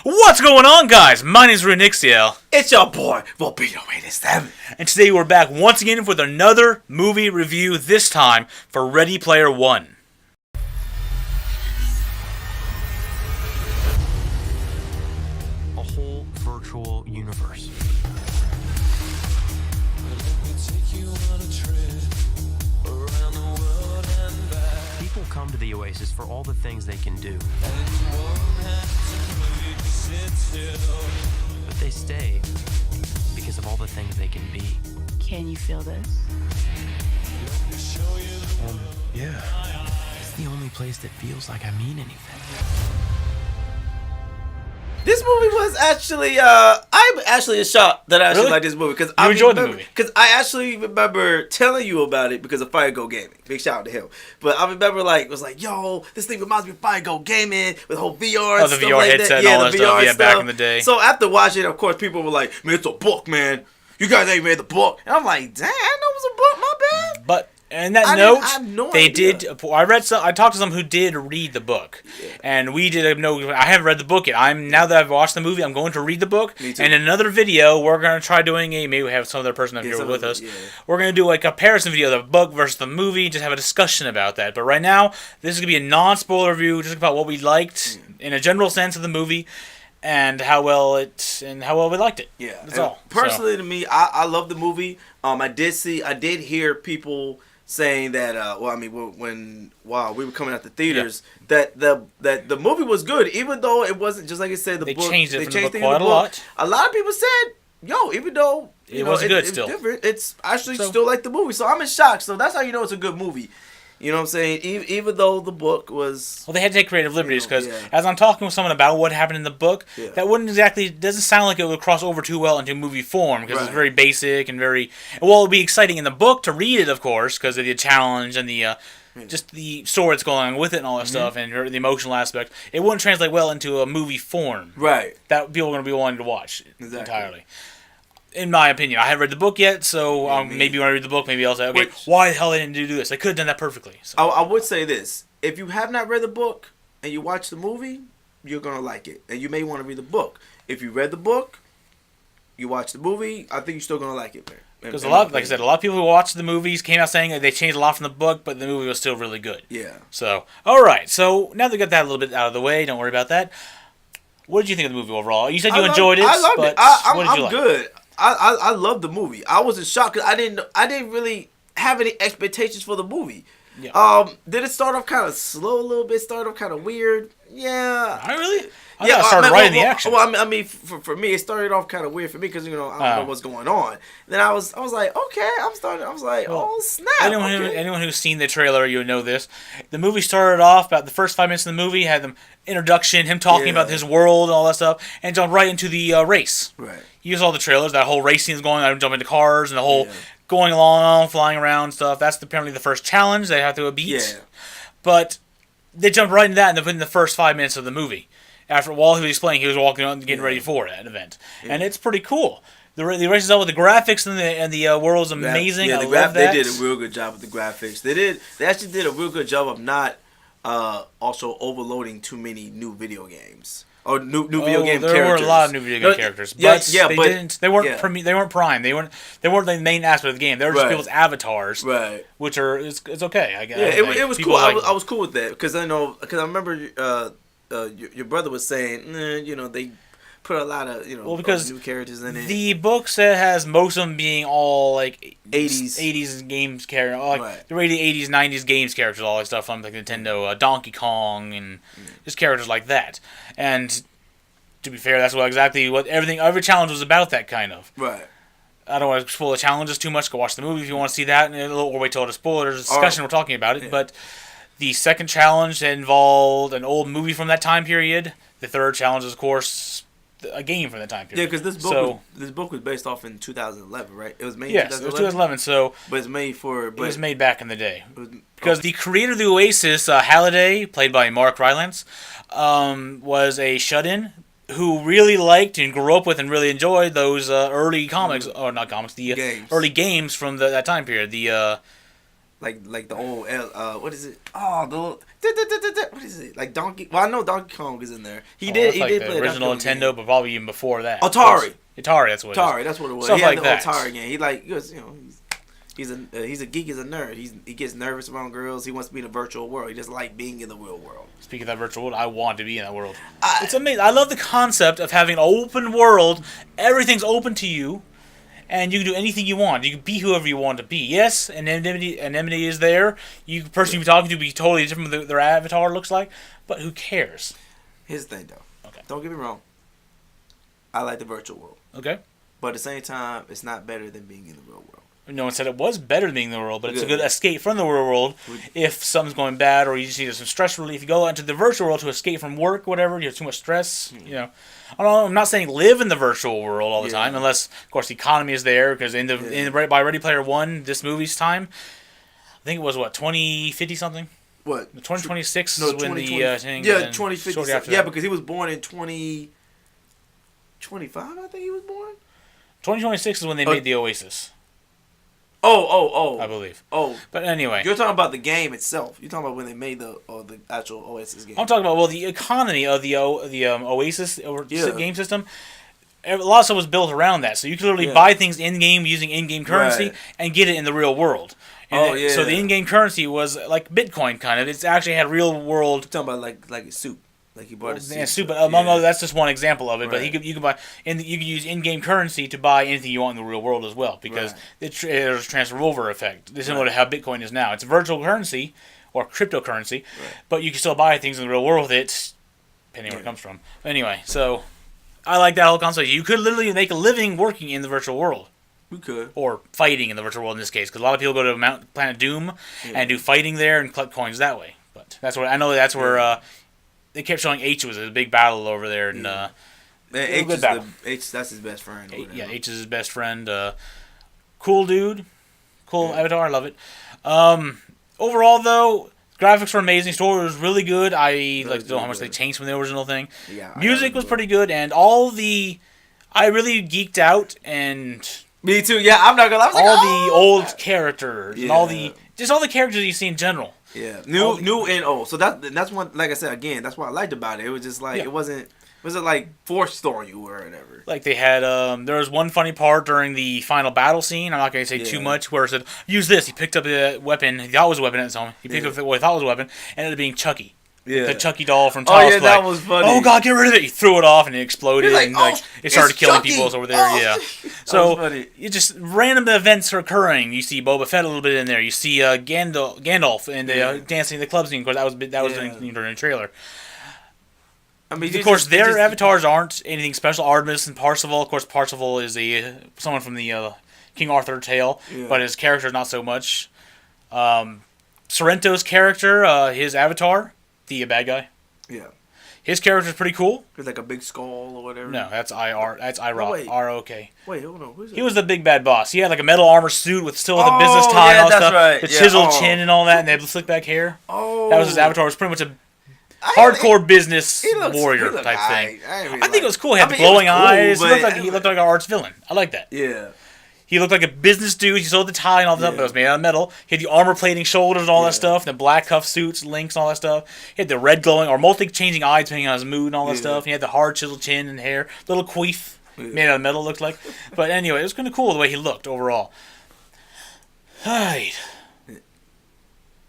What's going on, guys? My name's Renixiel. It's your boy, Volbeat07. And today we're back once again with another movie review, this time for Ready Player One. A whole virtual universe. People come to the Oasis for all the things they can do. But they stay because of all the things they can be. Can you feel this? Yeah. It's the only place that feels like I mean anything. This movie was actually, I'm actually shocked that I actually Really? like this movie. Because You enjoyed the movie? Because I actually remember telling you about it because of Fire Go Gaming. Big shout out to him. But I remember, was like, yo, this thing reminds me of Fire Go Gaming with the whole VR and the stuff VR like headset that. and all that the stuff, VR yeah, back in the day. So after watching it, of course, people were like, man, it's a book, man. You guys ain't read the book. And I'm like, damn, I know it was a book, my bad. But on that I have no they idea. did. I talked to some who did read the book, and we did know. I haven't read the book yet. Now that I've watched the movie, I'm going to read the book. Me too. And in another video, we're going to try doing maybe we have some other person up here with us. Yeah. We're going to do a comparison video of the book versus the movie, just have a discussion about that. But right now, this is going to be a non-spoiler review, just about what we liked in a general sense of the movie, and how well we liked it. Yeah, That's all. Personally, to me, I love the movie. I did hear people saying that when we were coming out the theaters that the movie was good, even though it wasn't just like I said. They book changed it they from changed the things book in quite a lot. A lot of people said, "Yo, even though It wasn't good it's still. different, it's actually still like the movie." So I'm in shock. So that's how you know it's a good movie. You know what I'm saying? Even though the book was... Well, they had to take creative liberties because as I'm talking with someone about what happened in the book, that doesn't sound like it would cross over too well into movie form because it's very basic and very... Well, it would be exciting in the book to read it, of course, because of the challenge and the... just the story that's going on with it and all that stuff and the emotional aspect. It wouldn't translate well into a movie form. Right. That people are going to be wanting to watch entirely. In my opinion, I haven't read the book yet, so maybe when I read the book, maybe I'll say, okay, why the hell they didn't do this? They could have done that perfectly. So. I would say this. If you have not read the book and you watch the movie, you're going to like it. And you may want to read the book. If you read the book, you watch the movie, I think you're still going to like it, man. Because a lot of people who watched the movies came out saying that they changed a lot from the book, but the movie was still really good. Yeah. So, all right. So now that we got that a little bit out of the way, don't worry about that. What did you think of the movie overall? You said you enjoyed it. I loved it. What did you like? Good. I love the movie. I was in shock because I didn't really have any expectations for the movie. Yeah. Did it start off kind of slow a little bit? Start off kind of weird. Yeah. I really. I thought it started right in the action. Well, I mean, for me, it started off kind of weird for me because I don't know what's going on. Then I was like, okay, I was like, oh snap. Anyone who's seen the trailer, you know this. The movie started off about the first 5 minutes of the movie had the introduction, him talking about his world and all that stuff, and jumped right into the race. Right. You saw the trailers. That whole race scene is going on, jumping into cars and the whole going along, flying around stuff. That's apparently the first challenge they have to beat. Yeah. But they jumped right into that in the first 5 minutes of the movie. While he was playing, he was walking on, getting ready for that event, and it's pretty cool. The race is all with the graphics and the world is amazing. Yeah, I love that. They did a real good job with the graphics. They actually did a real good job of not also overloading too many new video games. Or new video game characters. There were a lot of new video game characters, but they weren't prime. They weren't the main aspect of the game. They were just people's avatars, which are it's okay. I guess. Yeah, it was cool. I was cool with that because I remember your brother was saying, they put a lot of new characters in it. The book set has most of them being all like 80s games characters, like the really 80s, 90s games characters, all that stuff from like Nintendo, Donkey Kong, and just characters like that. And to be fair, that's every challenge was about. That kind of I don't want to spoil the challenges too much. Go watch the movie if you want to see that, or wait till the spoilers discussion. We're talking about it, but. The second challenge involved an old movie from that time period. The third challenge is, of course, a game from that time period. Yeah, because this book was based off in 2011, right? It was made in 2011? Yes, it was 2011, so... But it's made for... It was made back in the day. Because the creator of the Oasis, Halliday, played by Mark Rylance, was a shut-in who really liked and grew up with and really enjoyed those early comics... Or not comics, the early games from that time period. The... Like the old what is it? Oh, What is it? Like Donkey? Well, I know Donkey Kong is in there. He That's did like play the original Donkey Kong Nintendo, but probably even before that. Atari. Atari, that's what it is. Atari, that's what it was. Stuff He had like the that. Atari game. He's a geek, he's a nerd. He gets nervous around girls. He wants to be in a virtual world. He doesn't like being in the real world. Speaking of that virtual world, I want to be in that world. It's amazing. I love the concept of having an open world. Everything's open to you. And you can do anything you want. You can be whoever you want to be. Yes, anonymity is there. The person you're talking to be totally different from their avatar looks like. But who cares? Here's the thing, though. Okay. Don't get me wrong. I like the virtual world. Okay. But at the same time, it's not better than being in the real world. No one said it was better than being in the world, but it's a good escape from the real world if something's going bad or you just need some stress relief. You go into the virtual world to escape from work, whatever. You have too much stress, I'm not saying live in the virtual world all the time, unless, of course, the economy is there. Because by Ready Player One, this movie's time, I think it was 2050 something. What? 2026 no, is when the thing. 2050. Yeah, because he was born in 2025. I think he was born. 2026 is when they made the Oasis. Oh. I believe. Oh. But anyway. You're talking about the game itself. You're talking about when they made the actual Oasis game. I'm talking about, the economy of the Oasis game system. A lot of stuff was built around that. So you could literally buy things in-game using in-game currency and get it in the real world. And so the in-game currency was like Bitcoin, kind of. It's actually had real-world... You're talking about like a soup. Like he bought a soup. Yeah, soup. But that's just one example of it. Right. But you can buy, and you can use in-game currency to buy anything you want in the real world as well, because there's a transfer over effect. Similar to how Bitcoin is now. It's a virtual currency or cryptocurrency, but you can still buy things in the real world with it, depending on where it comes from. Anyway, so I like that whole concept. You could literally make a living working in the virtual world. We could. Or fighting in the virtual world in this case, because a lot of people go to Planet Doom and do fighting there and collect coins that way. But that's where I know that's where. They kept showing H was a big battle over there, and H that's his best friend. H is his best friend. Cool dude, cool avatar. I love it. Overall, though, graphics were amazing. Story was really good. I like to know how much they changed from the original thing. Yeah, music was pretty good, and I really geeked out and. Me too. Yeah, I'm not gonna lie. The old characters and all the characters you see in general. Yeah, new and old. So that's one. Like I said again, that's what I liked about it. It was just like it wasn't like forced on you or whatever. Like they had there was one funny part during the final battle scene. I'm not gonna say too much. Where it said use this. He picked up a weapon. He thought it was a weapon at the time. He picked up what he thought was a weapon, and it ended up being Chucky. Yeah. The Chucky doll from Child's Play. That was funny. Oh God, get rid of it! He threw it off and it exploded, and it started killing people over there. So it just random events are occurring. You see Boba Fett a little bit in there. You see Gandalf and dancing in the club scene. Of course, that was during the trailer. I mean, of course, their avatars aren't anything special. Artemis and Parsifal. Of course, Parsifal is someone from the King Arthur tale, but his character is not so much. Sorrento's character, his avatar. The bad guy. Yeah. His character's pretty cool. He's like a big skull or whatever. No, that's i-rok. R-O-K. Wait, hold on. Who's that? He was the big bad boss. He had like a metal armor suit with still the business tie and all that stuff. Right. The chiseled chin and all that, and they had the slick back hair. Oh. That was his avatar. It was pretty much a hardcore business warrior type thing. I think it was cool. He had the glowing eyes. He looked like an arch villain. I like that. Yeah. He looked like a business dude. He sold the tie and all that, but it was made out of metal. He had the armor plating shoulders and all that stuff, and the black cuff suits, links and all that stuff. He had the red glowing or multi-changing eyes depending on his mood and all that stuff. He had the hard chiseled chin and hair, little queef made out of metal, looks like. But anyway, it was kind of cool the way he looked overall. Right.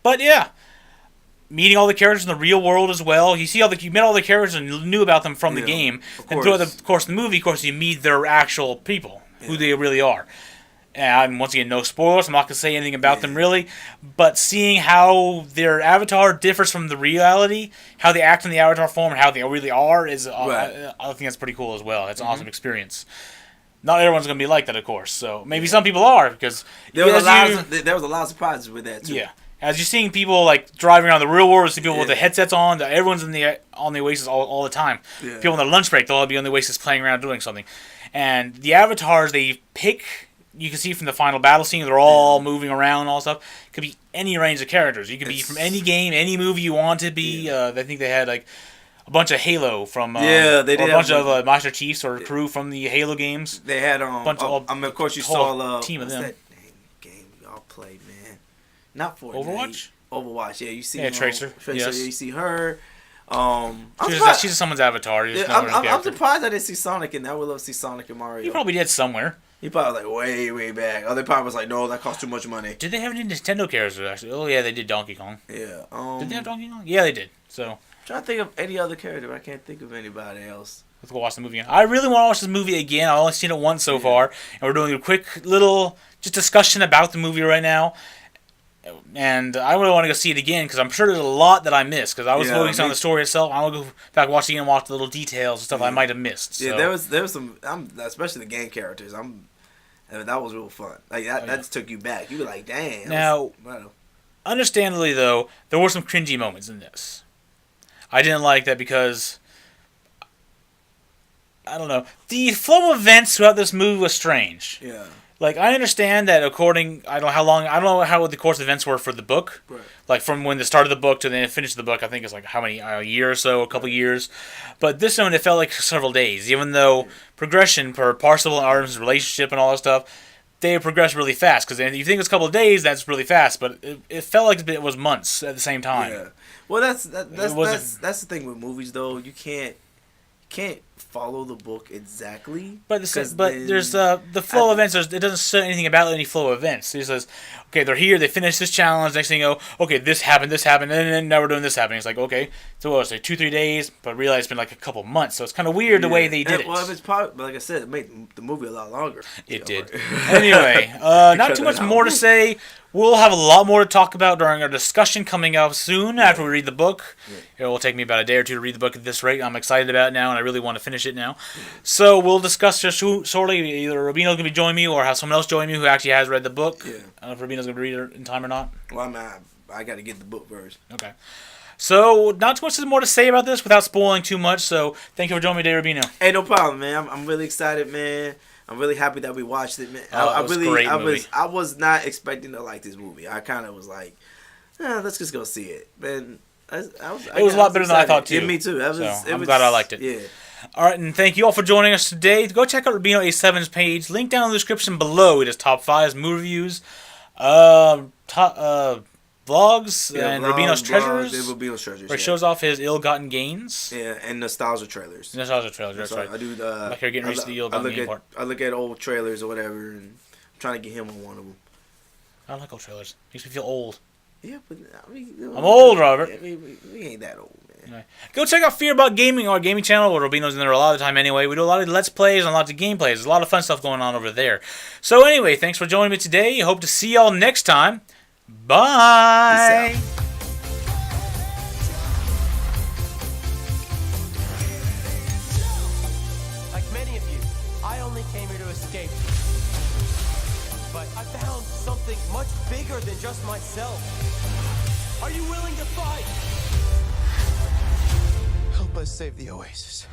But yeah, meeting all the characters in the real world as well. You met all the characters and knew about them from the game. And throughout the movie, you meet their actual people, who they really are. And once again, no spoilers. I'm not going to say anything about them really. But seeing how their avatar differs from the reality, how they act in the avatar form, and how they really are, I think that's pretty cool as well. It's an awesome experience. Not everyone's going to be like that, of course. So maybe some people are, because there was a lot of surprises with that too. Yeah, as you're seeing people like driving around the real world, see people with the headsets on. Everyone's on the Oasis all the time. Yeah. People on their lunch break, they'll all be on the Oasis playing around doing something. And the avatars they pick. You can see from the final battle scene, they're all moving around and all stuff. It could be any range of characters. You could be from any game, any movie you want to be. I think they had like a bunch of Halo from they did a bunch of Master Chiefs or crew from the Halo games. They had of course you saw team of them. What's that game y'all played, man? Not Fortnite. Overwatch? Overwatch. Yeah, you see. Tracer. Yes. Yeah, you see her. She's someone's avatar. I'm surprised I didn't see Sonic in that. I would love to see Sonic and Mario. He probably did somewhere. He probably like way back. Oh, they probably was like, no, that costs too much money. Did they have any Nintendo characters actually? Oh yeah, they did Donkey Kong. Yeah. Did they have Donkey Kong? Yeah, they did. So I'm trying to think of any other character, but I can't think of anybody else. let's go watch the movie again. I really want to watch this movie again. I've only seen it once so far, and we're doing a quick little just discussion about the movie right now. And I really want to go see it again because I'm sure there's a lot that I missed because I was focusing on the story itself. I want to go back, watch it again, and watch the little details and stuff I might have missed. So. Yeah, there was some, especially the game characters. That was real fun. Like that just took you back. You were like, damn. Now, understandably though, there were some cringy moments in this. I didn't like that because I don't know. The flow of events throughout this movie was strange. Yeah. Like, I understand that I don't know how the course of events were for the book. Right. Like, from when the start of the book to the finish of the book, I think it's like, how many, a year or so, a couple years. But this one, it felt like several days. Even though progression for Parzival and Artem's relationship and all that stuff, they progressed really fast. Because if you think it's a couple of days, that's really fast. But it felt like it was months at the same time. Yeah. Well, that's the thing with movies, though. You can't follow the book exactly. But there's the flow of events. It doesn't say anything about any flow of events. It says, okay, they're here, they finish this challenge. Next thing you know, okay, this happened, and then now we're doing this happening. It's like, okay, so what was it, 2-3 days? But realize it's been like a couple months, so it's kind of weird the way they did it. Well, if it's probably, like I said, it made the movie a lot longer. It did. Anyway, not too much more to say. We'll have a lot more to talk about during our discussion coming up soon after we read the book. It will take me about a day or two to read the book at this rate. I'm excited about it now, and I really want to finish it now. So we'll discuss just shortly. Either Rubino's going to be joining me or have someone else join me who actually has read the book. Yeah. I don't know if Rubino's going to read it in time or not. Well, I got to get the book first. Okay. So, not too much more to say about this without spoiling too much. So, thank you for joining me today, Rubino. Hey, no problem, man. I'm really excited, man. I'm really happy that we watched it, man. I was not expecting to like this movie. I kind of was like, let's just go see it. Man, it was a lot better than I thought too. Yeah, me too. I'm glad I liked it. Yeah. All right, and thank you all for joining us today. Go check out Rubino A7's page. Link down in the description below. It is top 5 movie reviews, vlogs, and Rubino's Treasures. Rubino's Treasures. Where he shows off his ill-gotten gains. Yeah, and nostalgia trailers. That's right. I do. Like you're getting ready to the ill-gotten gain part. I look at old trailers or whatever, and I'm trying to get him on one of them. I like old trailers. Makes me feel old. Yeah, but I mean, I'm old, Robert. We ain't that old, man. Right. Go check out Fear About Gaming, our gaming channel, where Rubino's in there a lot of the time anyway. We do a lot of Let's Plays and lots of gameplays. There's a lot of fun stuff going on over there. So anyway, thanks for joining me today. Hope to see y'all next time. Bye. Like many of you, I only came here to escape. But I found something much bigger than just myself. Are you willing to fight? Help us save the Oasis.